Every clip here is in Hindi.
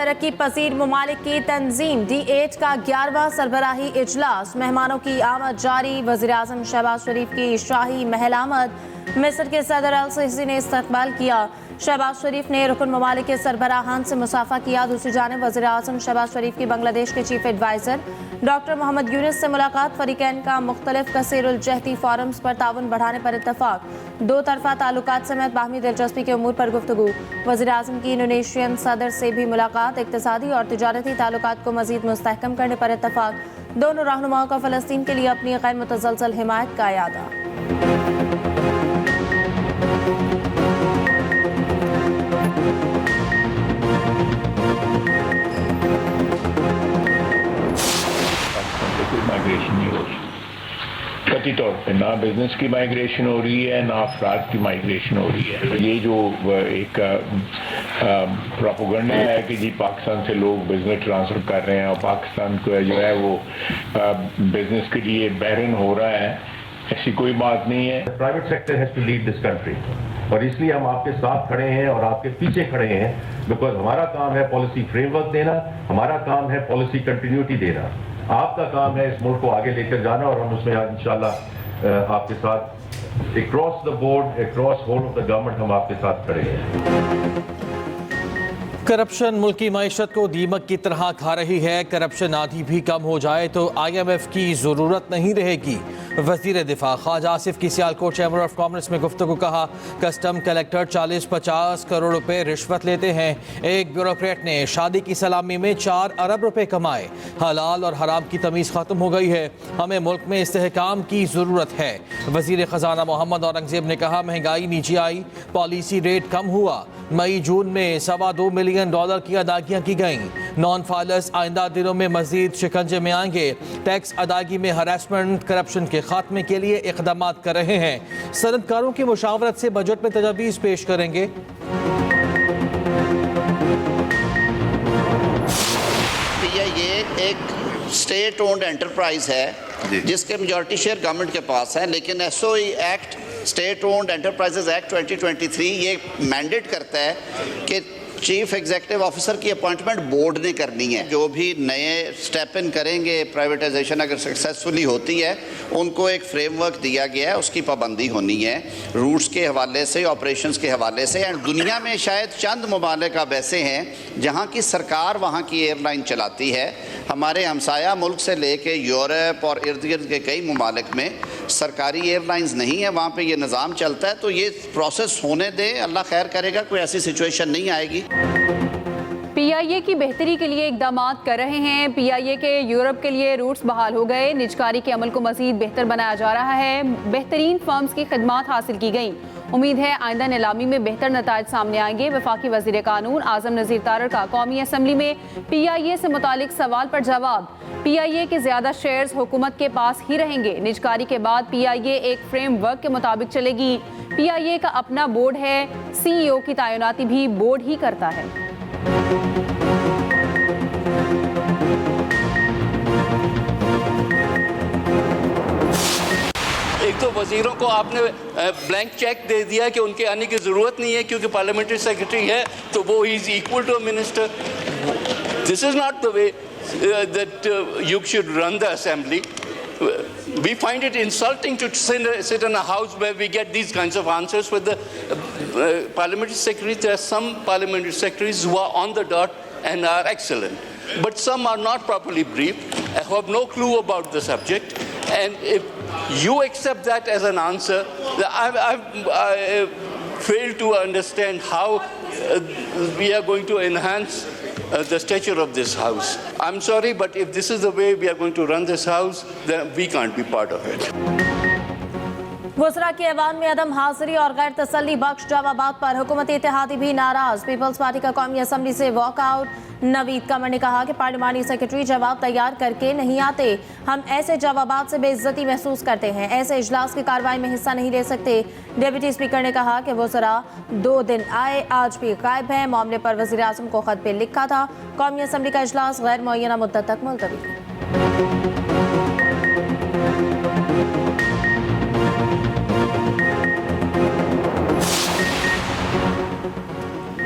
तरक्की पसीर ममालिक की तंजीम D8 का 11वां सरबराही इजलास। मेहमानों की आमद जारी। वज़ीर-ए-आज़म शहबाज शरीफ की शाही महल आमद। मिस्र के सदर अल सीसी ने इस्तकबाल किया। शहबाज शरीफ ने रुकन ममालिक के सरबराहान से मुसाफा किया। दूसरी जानिब वज़ीर-ए-आज़म शहबाज शरीफ की बांग्लादेश के chief adviser doctor Muhammad Yunus से मुलाकात। फरीकैन का मुख्तलिफ कसीरुल जहती फोरम्स पर ताउन बढ़ाने पर इत्तफाक। दो तरफा ताल्लुकात समेत बाहमी दिलचस्पी के उमूर पर गुफ्तगू। वज़ीर-ए-आज़म की इंडोनेशियन सदर से भी मुलाकात। इक़्तिसादी और तिजारती ताल्लुकात को मज़ीद मुस्तहकम करने पर इत्तफाक। दोनों रहनुमाओं का फ़लस्तीन के लिए अपनी गैर मुतज़लज़ल हिमायत का इरादा। माइग्रेशन नहीं हो रही, कतई तौर पे ना बिजनेस की माइग्रेशन हो रही है, ना अफराद की माइग्रेशन हो रही है। ये जो एक प्रोपेगेंडा है कि जी पाकिस्तान से लोग बिजनेस ट्रांसफर कर रहे हैं और पाकिस्तान को जो है वो बिजनेस के लिए बैरन हो रहा है, ऐसी कोई बात नहीं है। Private sector has to lead this country और इसलिए हम आपके साथ खड़े हैं और आपके पीछे खड़े हैं, बिकॉज हमारा काम है पॉलिसी फ्रेमवर्क देना, हमारा काम है पॉलिसी कंटिन्यूटी देना, आपका काम है इस मुल्क को आगे लेकर जाना और हम उसमें इंशाल्लाह आपके साथ across the board, across whole of the government हम आपके साथ खड़े हैं। करप्शन मुल्क की मईशत को दीमक की तरह खा रही है। करप्शन आधी भी कम हो जाए तो IMF की ज़रूरत नहीं रहेगी। वज़ीर दिफा ख्वाजा आसिफ की सियालकोट चैम्बर ऑफ कॉमर्स में गुफ्तगू। कहा कस्टम कलेक्टर 40-50 करोड़ रुपए रिश्वत लेते हैं। एक ब्यूरोक्रेट ने शादी की सलामी में 4 अरब रुपए कमाए। हलाल और हराम की तमीज़ ख़त्म हो गई है। हमें मुल्क में इस्तेहकाम की ज़रूरत है। वज़ीर ख़जाना मोहम्मद औरंगज़ेब ने कहा महंगाई नीचे आई, पॉलिसी रेट कम हुआ। मई जून में $2.25 मिलियन की अदायगियाँ की गईं। नॉन फाइलर्स आइंदा दिनों में मजीद शिकंजे में आएंगे। टैक्स अदायगी में हरासमेंट करप्शन के खात्मे के लिए इक़दाम कर रहे हैं। सनतकारों की मुशावरत से बजट में तजवीज़ पेश करेंगे। ये एक स्टेट ओन्ड एंटरप्राइज है जिसके मेजॉरिटी शेयर गवर्नमेंट के पास है, लेकिन SOE act, state owned enterprises act 2023 ये मैंडेट करता है कि चीफ एग्जीक्यूटिव ऑफिसर की अपॉइंटमेंट बोर्ड ने करनी है। जो भी नए स्टेप इन करेंगे, प्राइवेटाइजेशन अगर सक्सेसफुली होती है, उनको एक फ्रेमवर्क दिया गया है, उसकी पाबंदी होनी है रूट्स के हवाले से, ऑपरेशंस के हवाले से। एंड दुनिया में शायद चंद ममालिक अब ऐसे हैं जहाँ की सरकार वहाँ की एयरलाइन चलाती है। हमारे हमसाया मुल्क से लेके यूरोप और इर्द गिर्द के कई ममालिक में सरकारी एयरलाइंस नहीं है, वहाँ पे ये निज़ाम चलता है। तो ये प्रोसेस होने दें, अल्लाह खैर करेगा, कोई ऐसी सिचुएशन नहीं आएगी। PIA की बेहतरी के लिए इकदाम कर रहे हैं। PIA के यूरोप के लिए रूट्स बहाल हो गए। निजकारी के अमल को मजीद बेहतर बनाया जा रहा है। बेहतरीन फर्म्स की खिदमात हासिल की गई। उम्मीद है आइंदा नीलामी में बेहतर नताइज सामने आएंगे। वफाकी वजीर कानून आजम नज़ीर तारड़ का कौमी असम्बली में PIA से मुतालिक सवाल पर जवाब। PIA के ज्यादा शेयर्स हुकूमत के पास ही रहेंगे। निजकारी के बाद PIA एक फ्रेमवर्क के मुताबिक चलेगी। PIA का अपना बोर्ड है। CEO की तैनाती भी बोर्ड ही करता है। एक तो वजीरों को आपने ब्लैंक चेक दे दिया कि उनके आने की ज़रूरत नहीं है क्योंकि पार्लियामेंट्री सेक्रेटरी है तो वो is equal to a minister. This is not the way that you should run the assembly. We find it insulting to sit in a house where we get these kinds of answers with the parliamentary secretaries. There are some parliamentary secretaries who are on the dot and are excellent, but some are not properly briefed, have no clue about the subject, and if you accept that as an answer, I fail to understand how we are going to enhance the stature of this house. I'm sorry, but if this is the way we are going to run this house, then we can't be part of it. वज़रा के ऐवान में अदम हाजिरी और गैर तसल्ली बख्श जवाबात पर हुकूमती इत्तेहादी भी नाराज। पीपल्स पार्टी का कौमी असम्बली से वॉकआउट। नवीद कमर ने कहा कि पार्लिमानी सेक्रेटरी जवाब तैयार करके नहीं आते। हम ऐसे जवाबात से बेइज्जती महसूस करते हैं, ऐसे इजलास की कार्रवाई में हिस्सा नहीं ले सकते। डिप्टी स्पीकर ने कहा कि वज़रा 2 दिन आए, आज भी गायब हैं। मामले पर वज़ीर आज़म को खत पे लिखा था। कौमी असम्बली का इजलास गैर मुअय्यना मुद्दत तक मुलतवी।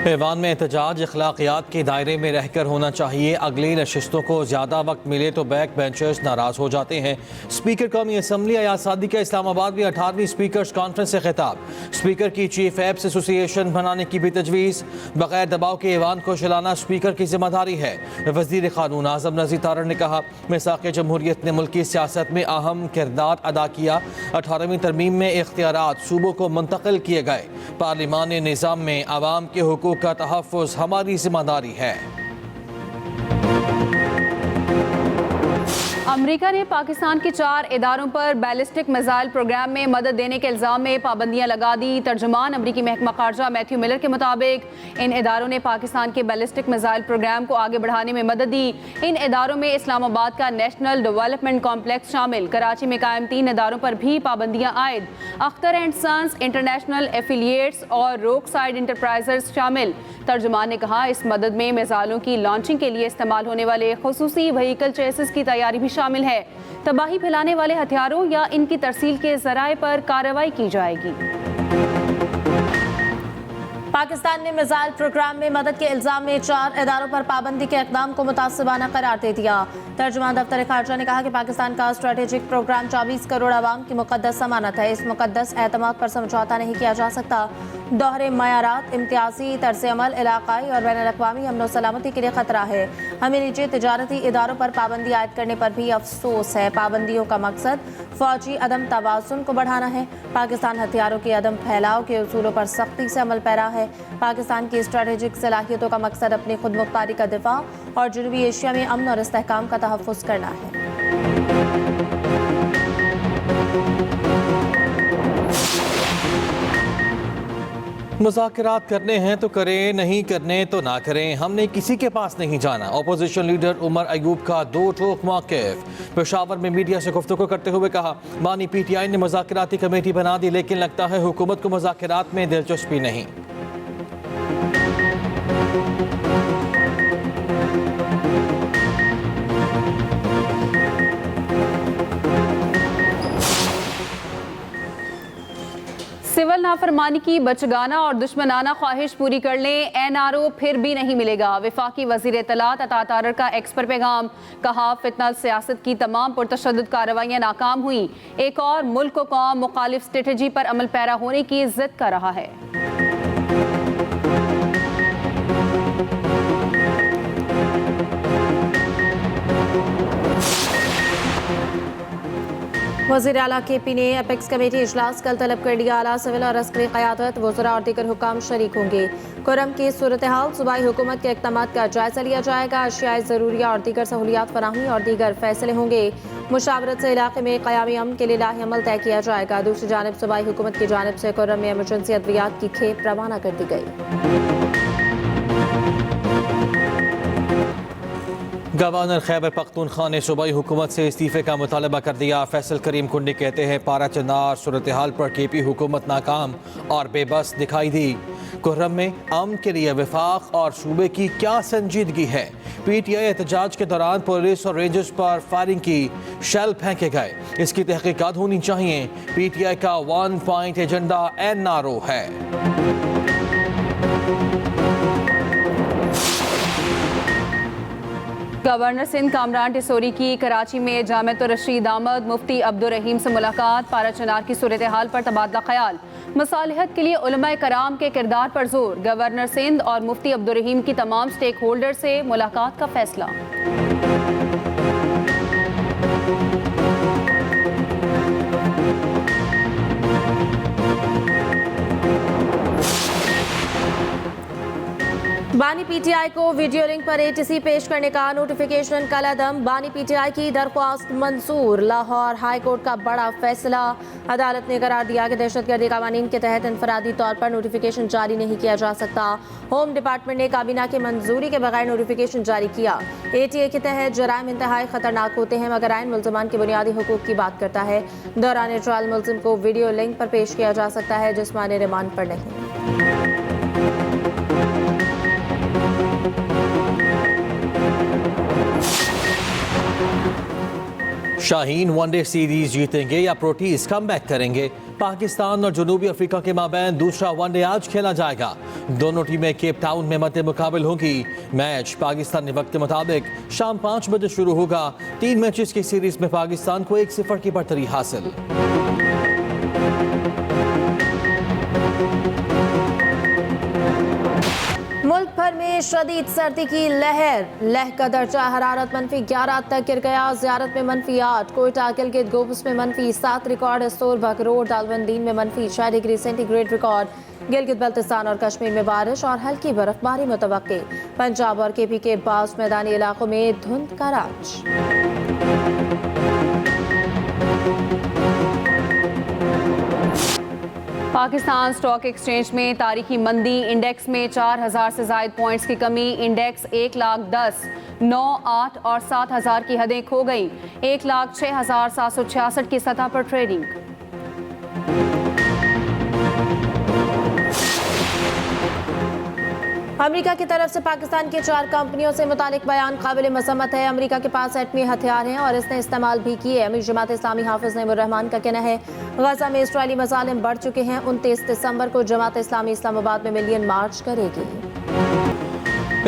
ऐवान में एहतजाज अखलाकियात के दायरे में रहकर होना चाहिए। अगली नशिस्तों को ज़्यादा वक्त मिले तो बैक बेंचर्स नाराज़ हो जाते हैं। स्पीकर कौमी असम्बली अयाज सादी का इस्लामाबाद में 18वीं स्पीकर्स कॉन्फ्रेंस से खिताब। स्पीकर की चीफ एप्स एसोसिएशन बनाने की भी तजवीज़। बगैर दबाव के ऐवान को चलाना स्पीकर की जिम्मेदारी है। वज़ीर क़ानून आज़म नज़ीर तारड़ ने कहा, मिसाक़ जमहूरियत ने मुल्की सियासत में अहम किरदार अदा किया। 18वीं तरमीम में इख्तियारात सूबों को मुंतकिल किए गए। पार्लिमानी निज़ाम में आवाम के हुकूक का तहफ़्फ़ुज़ हमारी जिम्मेदारी है। अमेरिका ने पाकिस्तान के 4 इदारों पर बैलिस्टिक मिसाइल प्रोग्राम में मदद देने के इल्ज़ाम में पाबंदियां लगा दी। तर्जुमान अमरीकी महकमा खारजा मैथ्यू मिलर के मुताबिक इन इदारों ने पाकिस्तान के बैलिस्टिक मिसाइल प्रोग्राम को आगे बढ़ाने में मदद दी। इन इदारों में इस्लामाबाद का नेशनल डेवलपमेंट कॉम्प्लेक्स शामिल। कराची में कायम 3 इदारों पर भी पाबंदियां आयद। Akhtar and sons international affiliates और रोक साइड इंटरप्राइजेस शामिल। तर्जुमान ने कहा, इस मदद में मिसाइलों की लॉन्चिंग के लिए इस्तेमाल होने वाले खुसूसी व्हीकल चेसिस की तैयारी भी शामिल है। तबाही फैलाने वाले हथियारों या इनकी तरसील के जराए पर कार्रवाई की जाएगी। पाकिस्तान ने मिसाइल प्रोग्राम में मदद के इल्जाम में 4 इदारों पर पाबंदी के इक़दाम को मुतासिबाना करार दे दिया। तर्जुमान दफ्तर खारजा ने कहा कि पाकिस्तान का स्ट्रेटेजिक प्रोग्राम 24 करोड़ आवाम की मुक़द्दस अमानत है। इस मुक़द्दस एतमाद पर समझौता नहीं किया जा सकता। दोहरे मयारात, इम्तियाजी तर्ज अमल इलाकाई और बैनुल-अक़वामी अमन व सलामती के लिए खतरा है। हमें निजी तिजारती इदारों पर पाबंदी आयद करने पर भी अफसोस है। पाबंदियों का मकसद फौजी अदम तवाज़ुन को बढ़ाना है। पाकिस्तान हथियारों के अदम फैलाव के उसूलों पर सख्ती से अमल पैरा है। पाकिस्तान की स्ट्रेटेजिक सलाहियतों का मकसद अपनी खुद मुख्तारी का दिफा और जनूबी एशिया में अमन और इस्तेहकाम का तहफ़्फ़ुज़ करना है। मुज़ाकरात करने हैं तो करें, नहीं करने तो ना करें, हमने किसी के पास नहीं जाना। अपोजिशन लीडर उमर अयूब का 2 टोक मौक़िफ़। पेशावर में मीडिया से गुफ्तगू करते हुए कहा, बानी PTI ने मुज़ाकराती कमेटी बना दी, लेकिन लगता है हुकूमत को मुज़ाकरात में दिलचस्पी नहीं। सिविल नाफरमानी की बचगाना और दुश्मनाना ख्वाहिश पूरी कर लें, NRO फिर भी नहीं मिलेगा। वफाकी वज़ीर इत्तलात अता तारड़ का एक्स पर पैगाम। कहा, फितना सियासत की तमाम पुरतशद्दुद कार्रवाइयाँ नाकाम हुई। एक और मुल्क को कौम मुखालिफ स्ट्रेटजी पर अमल पैरा होने की जिद कर रहा है। वज़ीर आला KP ने अपेक्स कमेटी इजलास कल तलब कर लिया। आला सिविल और अस्करी क़यादत, वज़रा और दीगर हुकाम शरीक होंगे। कुरम की सूरत हाल, सूबाई हुकूमत के इक़दामात का जायज़ा लिया जाएगा। अशियाए ज़रूरिया और दीगर सहूलियात फराहमी और दीगर फैसले होंगे। मुशावरत से इलाके में क़यामी अमन के लिए लाही अमल तय किया जाएगा। दूसरी जानिब सूबाई हुकूमत की जानिब से कुरम में एमरजेंसी अद्वियात की खेप रवाना कर दी गई। गवर्नर खैबर पख्तूनख्वा ने सूबाई हुकूमत से इस्तीफ़े का मुतालबा कर दिया। फैसल करीम कुंडी कहते हैं, पारा चंदार सूरत हाल पर KP हुकूमत नाकाम और बेबस दिखाई दी। कुर्रम में अमन के लिए वफाक और सूबे की क्या संजीदगी है। PTI एहतजाज के दौरान पुलिस और रेंजर्स पर फायरिंग की, शेल फेंके गए। इसकी तहकीकात होनी चाहिए। PTI का 1 पॉइंट एजेंडा NRO है। गवर्नर सिंध कामरान टिसोरी की कराची में जामिअतुर रशीद आमद, मुफ्ती अब्दुर रहीम से मुलाकात। पारा चनार की सूरत हाल पर तबादला ख्याल। मसालिहत के लिए उलमाए कराम के किरदार पर जोर। गवर्नर सिंध और मुफ्ती अब्दुर रहीम की तमाम स्टेक होल्डर से मुलाकात का फैसला। बानी PTI को वीडियो लिंक पर ATC पेश करने का नोटिफिकेशन कलअदम। बानी PTI की दरख्वास्त मंजूर। लाहौर हाई कोर्ट का बड़ा फैसला। अदालत ने करार दिया कि दहशतगर्दी कानून के तहत इनफरादी तौर पर नोटिफिकेशन जारी नहीं किया जा सकता। होम डिपार्टमेंट ने काबीना की मंजूरी के बगैर नोटिफिकेशन जारी किया। ATA के तहत जराइम इंतहाई खतरनाक होते हैं, मगर आइन मुल्ज़मान के बुनियादी हुकूक की बात करता है। दौरान ट्रायल मुल्ज़िम को वीडियो लिंक पर पेश किया जा सकता है, जिस्मानी रिमांड पर नहीं। शाहीन वनडे सीरीज जीतेंगे या प्रोटीज कमबैक करेंगे? पाकिस्तान और जनूबी अफ्रीका के माबैन दूसरा वनडे आज खेला जाएगा। दोनों टीमें केप टाउन में मद्दे मुकाबिल होंगी। मैच पाकिस्तानी वक्त के मुताबिक शाम 5 बजे शुरू होगा। 3 मैचेस की सीरीज में पाकिस्तान को 1-0 की बढ़तरी हासिल। मुल्क भर में शदीद सर्दी की लहर का दर्जा हरारत -11 तक गिर गया। ज़ियारत में -8, कोयटा गिलगित गोबस में -7 रिकॉर्ड, एस्तोर बकरोर दालबंदीन में -6 degree centigrade record. Gilgit Baltistan और कश्मीर में बारिश और हल्की बर्फबारी मुतवक्के। पंजाब और केपी के बाज़ मैदानी इलाकों में धुंध का राज। पाकिस्तान स्टॉक एक्सचेंज में तारीखी मंदी, इंडेक्स में 4000 से ज़ायद पॉइंट्स की कमी। इंडेक्स 1,10,000, 9, 8 और 7000 की हदें खो गई। 1,06,766 की सतह पर ट्रेडिंग। अमेरिका की तरफ से पाकिस्तान की 4 कंपनियों से मुतालिक बयान काबिल मसम्मत है। अमेरिका के पास एटमी हथियार हैं और इसने इस्तेमाल भी किए। अमीर जमात इस्लामी हाफिज नईमुर रहमान का कहना है गजा में इसराइली मजालिम बढ़ चुके हैं। 29 दिसंबर को जमात इस्लामी इस्लामाबाद में मिलियन मार्च करेगी।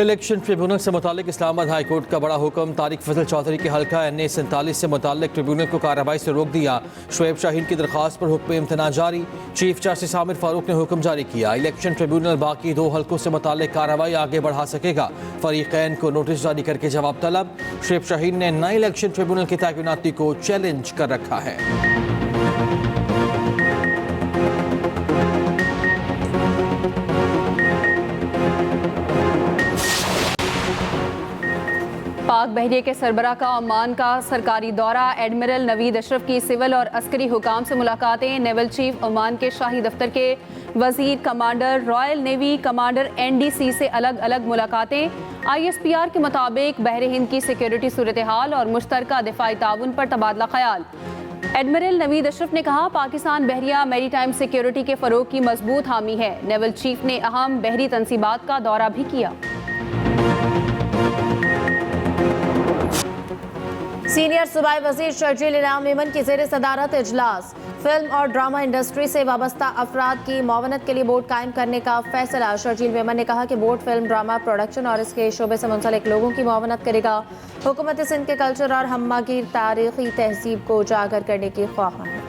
इलेक्शन ट्रिब्यूनल से मुतालिक इस्लामाबाद हाई कोर्ट का बड़ा हुक्म। तारिक फजल चौधरी के हल्का NA 47 से मुतालिक ट्रिब्यूनल को कार्रवाई से रोक दिया। शुएब शाहीन की दरख्वास्त पर हुक्म इम्तना जारी। चीफ जस्टिस आमिर फारूक ने हुक्म जारी किया। इलेक्शन ट्रिब्यूनल बाकी 2 हल्कों से मुतालिक कार्रवाई आगे बढ़ा सकेगा। फरीकैन को नोटिस जारी करके जवाब तलब। शुएब शाहीन ने नए इलेक्शन ट्रिब्यूनल की तैनाती को चैलेंज कर रखा है। पाक बहरिया के सरबराह का ओमान का सरकारी दौरा। एडमिरल नवीद अशरफ की सिविल और अस्करी हुकाम से मुलाकातें। नेवल चीफ ओमान के शाही दफ्तर के वजीर, commander royal navy, commander NDC से अलग अलग मुलाकातें। ISPR के मुताबिक बहर हिंद की सिक्योरिटी सूरत हाल और मुश्तरका दिफाई ताउन पर तबादला ख्याल। एडमिरल नवीद अशरफ ने कहा पाकिस्तान बहरिया मैरी टाइम सिक्योरिटी के फरोग की मजबूत हामी है। नेवल चीफ ने अहम बहरी तनसीबात का दौरा भी किया। सीनियर सूबाई वजीर शर्जील इनाम मेमन की ज़ेर सदारत इजलास। फिल्म और ड्रामा इंडस्ट्री से वाबस्ता अफराद की मुआवनत के लिए बोर्ड कायम करने का फैसला। शर्जील मेमन ने कहा कि बोर्ड फिल्म, ड्रामा प्रोडक्शन और इसके शोबे से मुंसलिक लोगों की मुआवनत करेगा। हुकूमत सिंध के कल्चर और हम्मागीर तारीखी तहजीब को उजागर करने की ख्वाह है।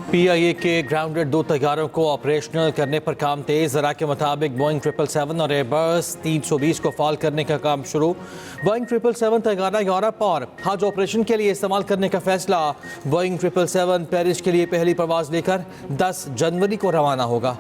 PIA के ग्राउंडेड 2 तैयारों को ऑपरेशनल करने पर काम तेज। ज़रा के मुताबिक बोइंग 777 और एयरबस 320 को फाल करने का काम शुरू। बोइंग 777 तैयारा यूरोप और हज ऑपरेशन के लिए इस्तेमाल करने का फैसला। बोइंग 777 पेरिस के लिए पहली परवाज लेकर 10 जनवरी को रवाना होगा।